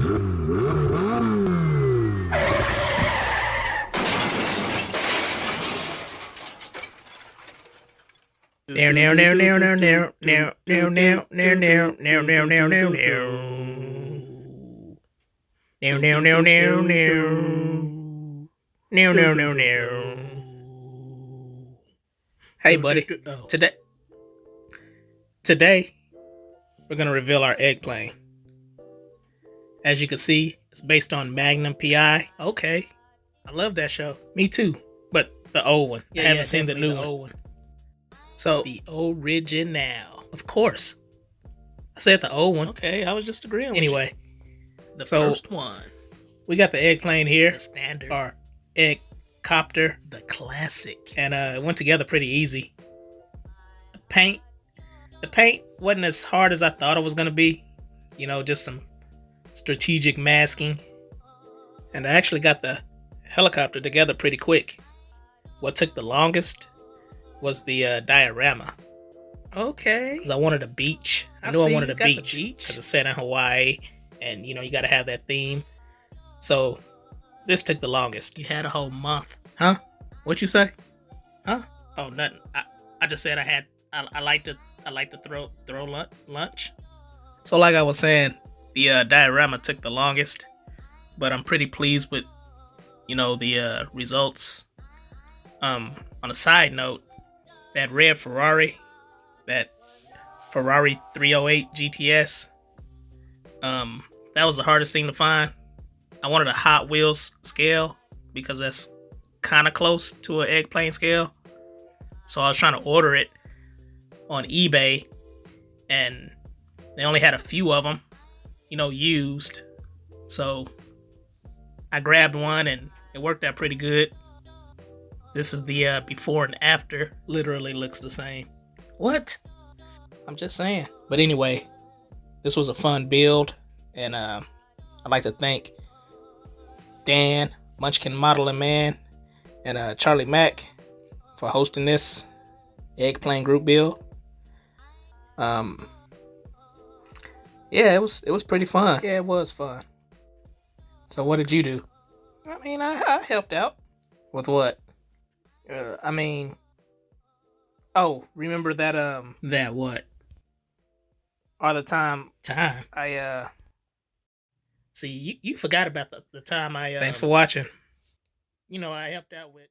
Hey buddy, today we're gonna reveal our Eggplane. As you can see, it's based on Magnum P.I. Okay, I love that show. Me too, but the old one. I haven't seen the new one. Old one. So the original, of course. I said the old one. Okay, I was just agreeing with you. Anyway, the first one. We got the Eggplane here. The standard. Our Eggcopter. The classic. And it went together pretty easy. The paint wasn't as hard as I thought it was going to be. You know, just some strategic masking. And I actually got the helicopter together pretty quick. What took the longest was the diorama. Okay. Because I wanted a beach. I knew I wanted a beach because it's set in Hawaii, and you know you got to have that theme. So this took the longest. You had a whole month, huh? What you say? Huh? Oh, nothing. I just said I like to throw lunch. So like I was saying, the diorama took the longest, but I'm pretty pleased with the results. On a side note, that red Ferrari, that Ferrari 308 GTS, that was the hardest thing to find. I wanted a Hot Wheels scale because that's kind of close to an Eggplane scale. So I was trying to order it on eBay, and they only had a few of them, used. So I grabbed one and it worked out pretty good. This is the before and after. Literally looks the same. What? I'm just saying. But anyway, this was a fun build, and I'd like to thank Dan, Munchkin Modeling Man, and Charlie Mack for hosting this Eggplane group build. Yeah, it was pretty fun. Yeah, it was fun. So what did you do? I mean, I helped out. With what? Oh, remember that that what? Or the time I see you forgot about the time I Thanks for watching. I helped out with